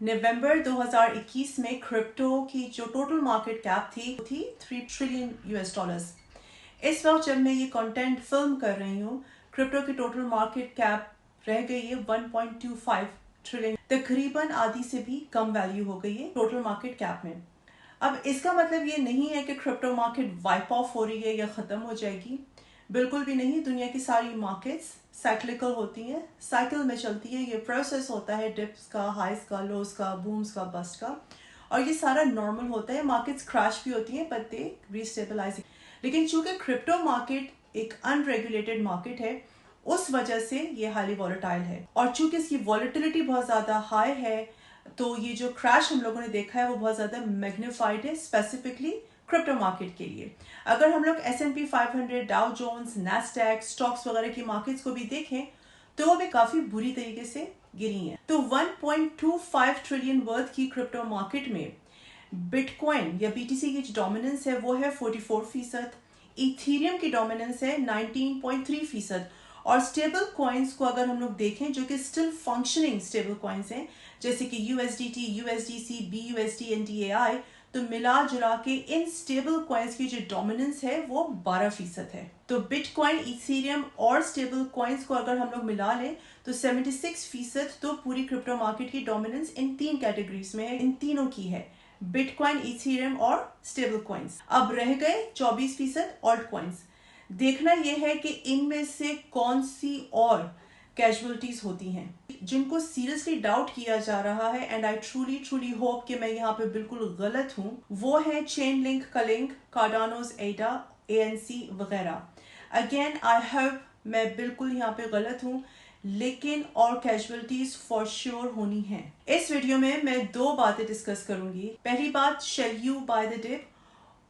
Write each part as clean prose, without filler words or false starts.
नवंबर 2021 में क्रिप्टो की जो टोटल मार्केट कैप थी 3 ट्रिलियन यूएस डॉलर्स। इस वक्त जब मैं ये कंटेंट फिल्म कर रही हूँ, क्रिप्टो की टोटल मार्केट कैप रह गई है 1.25 ट्रिलियन, तकरीबन आधी से भी कम वैल्यू हो गई है टोटल मार्केट कैप में। अब इसका मतलब ये नहीं है कि क्रिप्टो मार्केट वाइप ऑफ हो रही है या ख़त्म हो जाएगी, बिल्कुल भी नहीं। दुनिया की सारी मार्केट्स साइक्लिकल होती हैं, साइकिल में चलती है। ये प्रोसेस होता है डिप्स का, हाइस का, लोज का, बूम्स का, बस्ट का, और ये सारा नॉर्मल होता है। मार्केट्स क्रैश भी होती हैं बट दे रीस्टेबलाइज। लेकिन चूंकि क्रिप्टो मार्केट एक अनरेगुलेटेड मार्केट है, उस वजह से ये हाईली वॉलेटाइल है, और चूंकि इसकी वॉलेटिलिटी बहुत ज़्यादा हाई है, तो ये जो क्रैश हम लोगों ने देखा है वो बहुत ज़्यादा मैग्नीफाइड है स्पेसिफिकली क्रिप्टो मार्केट के लिए। अगर हम लोग S&P 500, Dow Jones, Nasdaq, stocks वगैरह की मार्केट्स को भी देखें तो वो भी काफ़ी बुरी तरीके से गिरी हैं। तो 1.25 ट्रिलियन वर्थ की क्रिप्टो मार्केट में बिटकॉइन या BTC की जो डोमिनेंस है वो है 44%, इथीरियम की डोमिनेंस है 19.3%, और स्टेबल कॉइन्स को अगर हम लोग देखें जो कि स्टिल फंक्शनिंग स्टेबल कॉइन्स हैं, जैसे कि USDT, USDC, BUSD, NDAI, तो मिला जुला के इन स्टेबल कॉइन्स की जो डोमिनेंस है वो 12% है। तो बिटकॉइन, इथेरियम और स्टेबल कॉइन्स को अगर हम लोग मिला लें तो 76% तो पूरी क्रिप्टो मार्केट की डोमिनेंस इन तीन कैटेगरीज में है, इन तीनों की है, बिटकॉइन, इथेरियम और स्टेबल कॉइन्स। अब रह गए 24% ऑल्ट कॉइन्स। देखना यह है कि इनमें से कौन सी और कैजुअलिटीज होती हैं जिनको सीरियसली डाउट किया जा रहा है, एंड आई ट्रूली होप कि मैं यहाँ पे बिल्कुल गलत हूँ। वो है चेन लिंक, कलिंक, कार्डानोस, एडा, ANC वगैरह। अगेन आई होप मैं बिल्कुल यहाँ पे गलत हूँ, लेकिन और कैजुअलिटीज फॉर श्योर होनी है। इस वीडियो में मैं दो बातें डिस्कस करूंगी। पहली बात, shall you buy the dip,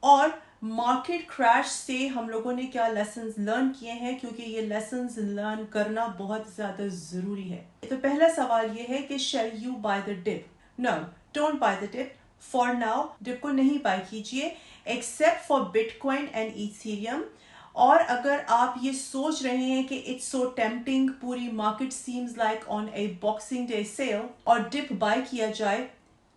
और मार्केट क्रैश से हम लोगों ने क्या लेसन्स लर्न किए हैं, क्योंकि ये लेसन्स लर्न करना बहुत ज़्यादा ज़रूरी है। तो पहला सवाल ये है कि shall you buy the dip? No, don't buy the dip for now. Dip को नहीं बाय कीजिए except for bitcoin and Ethereum. और अगर आप ये सोच रहे हैं कि इट्स सो टेम्पटिंग, पूरी market seems like on a Boxing Day sale, और डिप बाय किया जाए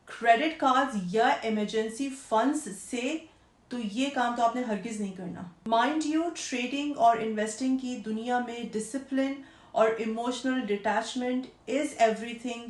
क्रेडिट कार्ड्स या इमरजेंसी फंड्स से, तो ये काम तो आपने हरगिज नहीं करना। माइंड यू, ट्रेडिंग और इन्वेस्टिंग की दुनिया में डिसिप्लिन और emotional detachment is everything,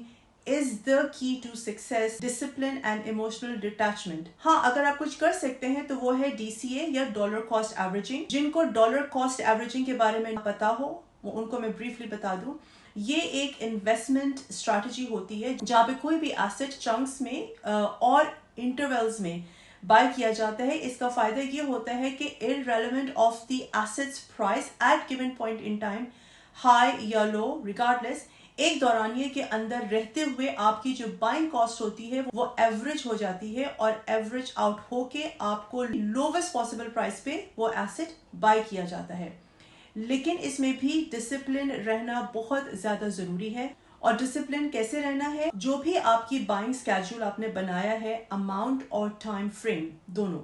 is the key to success. Discipline and emotional detachment. हाँ, अगर आप कुछ कर सकते हैं तो वो है DCA या डॉलर कॉस्ट एवरेजिंग। जिनको डॉलर कॉस्ट एवरेजिंग के बारे में पता हो वो उनको मैं ब्रीफली बता दूं। ये एक इन्वेस्टमेंट स्ट्रैटेजी होती है जहाँ पे कोई भी एसेट चंक्स में और इंटरवल्स में बाय किया जाता है। इसका फायदा ये होता है कि irrelevant of the assets price at given point in time, high या लो, रिगार्डलेस, एक दौरानिये के अंदर रहते हुए आपकी जो बाइंग कॉस्ट होती है वो एवरेज हो जाती है, और एवरेज आउट होके आपको लोवेस्ट पॉसिबल प्राइस पे वो एसेट बाय किया जाता है। लेकिन इसमें भी डिसिप्लिन रहना बहुत ज़्यादा ज़रूरी है। और डिसिप्लिन कैसे रहना है? जो भी आपकी बाइंग स्केड्यूल आपने बनाया है, अमाउंट और टाइम फ्रेम दोनों,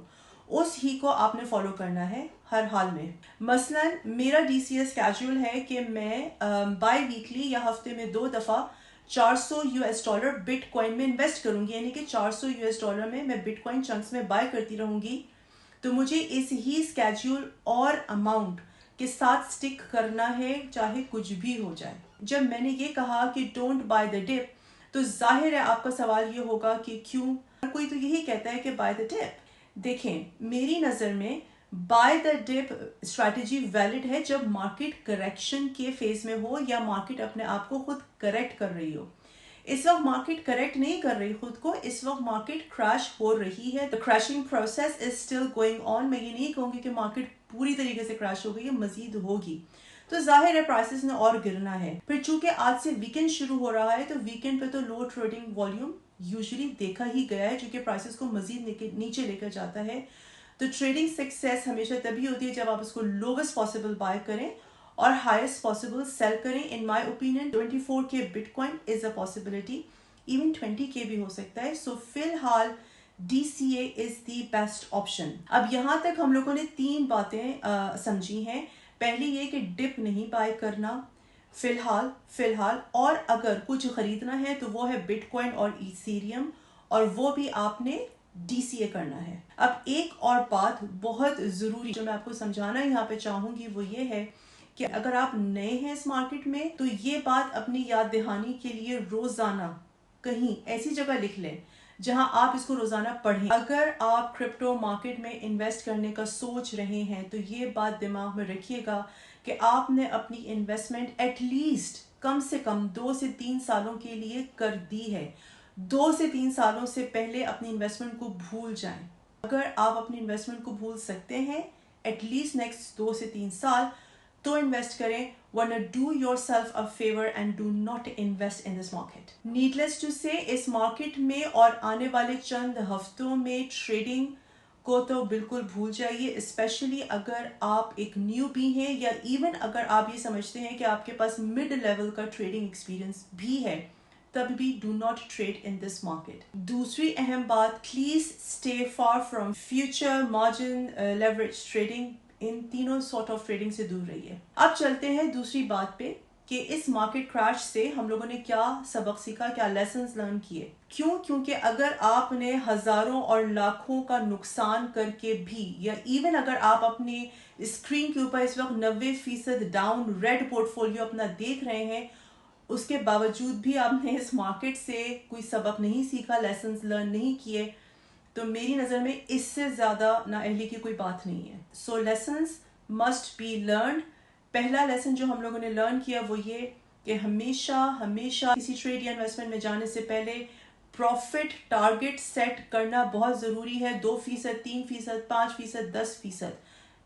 उस ही को आपने फॉलो करना है हर हाल में। मसलन मेरा DCA स्केड्यूल है कि मैं बाई वीकली या हफ्ते में 2 दफ़ा $400 बिटकॉइन में इन्वेस्ट करूंगी, यानी कि $400 में मैं बिटकॉइन चंक्स में बाय करती रहूंगी। तो मुझे इस ही स्केड्यूल और अमाउंट के साथ स्टिक करना है, चाहे कुछ भी हो जाए। जब मैंने ये कहा कि डोंट बाय द डिप, तो जाहिर है आपका सवाल ये होगा कि क्यों? कोई तो यही कहता है कि बाय द डिप। देखें, मेरी नज़र में buy the dip strategy valid है जब मार्केट करेक्शन के फेज में हो या मार्केट अपने आप को खुद करेक्ट कर रही हो। इस वक्त मार्केट करेक्ट नहीं कर रही खुद को, इस वक्त मार्केट क्रैश हो रही है। The crashing process is still going on. मैं ये नहीं कहूँगी कि मार्केट पूरी तरीके से क्रैश हो गई है, मजीद होगी, तो जाहिर है प्राइसेस ने और गिरना है। फिर चूंकि आज से वीकेंड शुरू हो रहा है, तो वीकेंड पे तो लो ट्रेडिंग वॉल्यूम यूजुअली देखा ही गया है, जो कि प्राइसेस को मजीद नीचे लेकर जाता है। तो ट्रेडिंग सक्सेस हमेशा तभी होती है जब आप उसको लोवेस्ट पॉसिबल बाय करें और हाईएस्ट पॉसिबल सेल करें। In my opinion 24K bitcoin is a possibility, even 20K भी हो सकता है। सो फिलहाल DCA is the best option. अब यहाँ तक हम लोगों ने 3 बातें समझी हैं। पहली ये कि डिप नहीं बाय करना, फिलहाल और अगर कुछ खरीदना है तो वो है बिटकॉइन और इथेरियम, और वो भी आपने DCA करना है। अब एक और बात बहुत ज़रूरी जो मैं आपको समझाना यहाँ पे चाहूँगी वो ये है कि अगर आप नए हैं इस मार्केट में तो ये बात अपनी याद दहानी के लिए रोज़ाना कहीं ऐसी जगह लिख लें जहां आप इसको रोजाना पढ़ें। अगर आप क्रिप्टो मार्केट में इन्वेस्ट करने का सोच रहे हैं तो ये बात दिमाग में रखिएगा कि आपने अपनी इन्वेस्टमेंट एटलीस्ट कम से कम 2 से 3 सालों के लिए कर दी है। 2 से 3 सालों से पहले अपनी इन्वेस्टमेंट को भूल जाएं। अगर आप अपनी इन्वेस्टमेंट को भूल सकते हैं एटलीस्ट नेक्स्ट 2 से 3 साल तो इन्वेस्ट करें, वरना do yourself a favour and do not invest in this market. Needless to say इस मार्केट में और आने वाले चंद हफ्तों में ट्रेडिंग को तो बिल्कुल भूल जाइए, स्पेशली अगर आप एक न्यूबी हैं या इवन अगर आप ये समझते हैं कि आपके पास मिड लेवल का ट्रेडिंग एक्सपीरियंस भी है, तब भी do not trade in this market. दूसरी अहम बात, please stay far from future margin leverage trading. इन तीनों सॉर्ट ऑफ ट्रेडिंग से दूर रहिए। अब चलते हैं दूसरी बात पे कि इस मार्केट क्रैश से हम लोगों ने क्या सबक सीखा, क्या लेसन्स लर्न किए। क्योंकि अगर आपने हजारों और लाखों का नुकसान करके भी, या इवन अगर आप अपनी स्क्रीन के ऊपर इस वक्त 90% डाउन रेड पोर्टफोलियो अपना देख रहे हैं, उसके बावजूद भी आपने इस मार्केट से कोई सबक नहीं सीखा, लेसन्स लर्न नहीं किए, तो मेरी नज़र में इससे ज़्यादा नाअहली की कोई बात नहीं है। सो लेसन्स मस्ट बी लर्न। पहला लेसन जो हम लोगों ने लर्न किया वो ये कि हमेशा किसी ट्रेड या इन्वेस्टमेंट में जाने से पहले प्रॉफिट टारगेट सेट करना बहुत ज़रूरी है। 2%, 3%, 5%, 10%,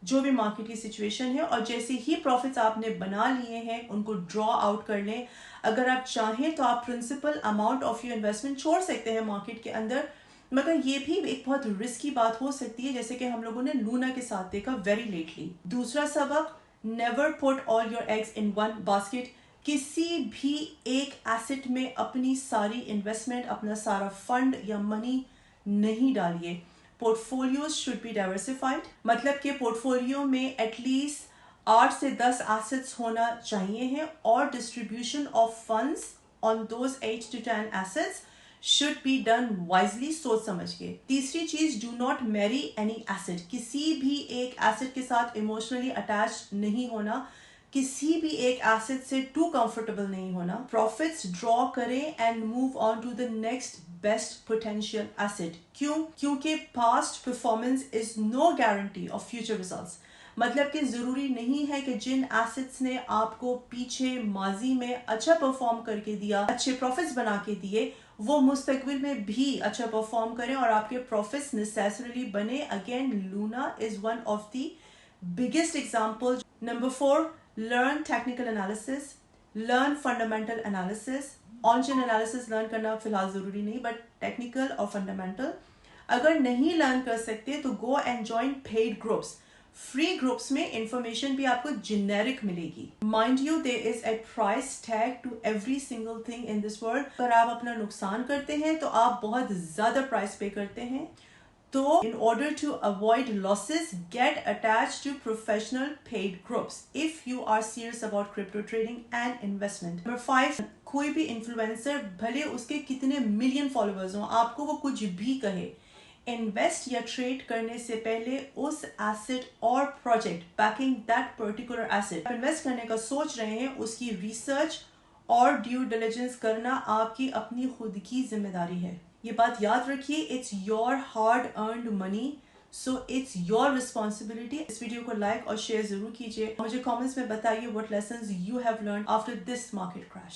जो भी मार्केट की सिचुएशन है। और जैसे ही प्रॉफिट्स आपने बना लिए हैं उनको ड्रॉ आउट कर लें। अगर आप चाहें तो आप principal amount of your investment छोड़ सकते हैं मार्केट के अंदर, मगर ये भी एक बहुत रिस्की बात हो सकती है, जैसे कि हम लोगों ने लूना के साथ देखा वेरी लेटली। दूसरा सबक, never put all your eggs in one basket. किसी भी एक एसेट में अपनी सारी इन्वेस्टमेंट, अपना सारा फंड या मनी नहीं डालिए। पोर्टफोलियोज शुड बी डाइवर्सिफाइड, मतलब कि पोर्टफोलियो में एटलीस्ट 8 से 10 एसेट्स होना चाहिए हैं, और distribution of funds on those 8 to 10 assets should be done wisely, सोच समझ के। तीसरी चीज, do not marry any asset। किसी भी एक एसेट के साथ इमोशनली अटैच नहीं होना, किसी भी एक एसेट से टू कंफर्टेबल नहीं होना। प्रॉफिट्स ड्रॉ करें and move on to the next best potential asset. क्योंकि past performance is no guarantee of future results. मतलब कि ज़रूरी नहीं है कि जिन एसेट्स ने आपको पीछे माजी में अच्छा परफॉर्म करके दिया, अच्छे प्रॉफिट्स बना के दिए, वो मुस्तकबिल में भी अच्छा परफॉर्म करें और आपके प्रॉफिट्स नेसेसरली बने। Again, Luna is one of the biggest example. Number 4, learn technical analysis, learn fundamental analysis. On chain analysis learn करना फिलहाल ज़रूरी नहीं, बट टेक्निकल और फंडामेंटल अगर नहीं लर्न कर सकते तो go and join paid groups. Free groups में इंफॉर्मेशन भी आपको जेनेरिक मिलेगी। Mind you, there is a price tag to every single thing in this world. अगर आप अपना नुकसान करते हैं तो आप बहुत ज्यादा प्राइस पे करते हैं। तो in order to avoid losses, get attached to professional paid groups if you are serious about crypto trading and investment. Number 5, कोई भी इन्फ्लुएंसर भले उसके कितने मिलियन फॉलोअर्स हों, आपको वो कुछ भी कहे, इन्वेस्ट या ट्रेड करने से पहले उस एसेट और project banking that particular asset, invest करने का सोच रहे हैं, उसकी रिसर्च और ड्यू डिलिजेंस करना आपकी अपनी खुद की जिम्मेदारी है। ये बात याद रखिए, it's your hard earned money, so it's your responsibility. इस वीडियो को लाइक और शेयर जरूर कीजिए। मुझे कमेंट्स में बताइए what lessons you have learn after this market crash.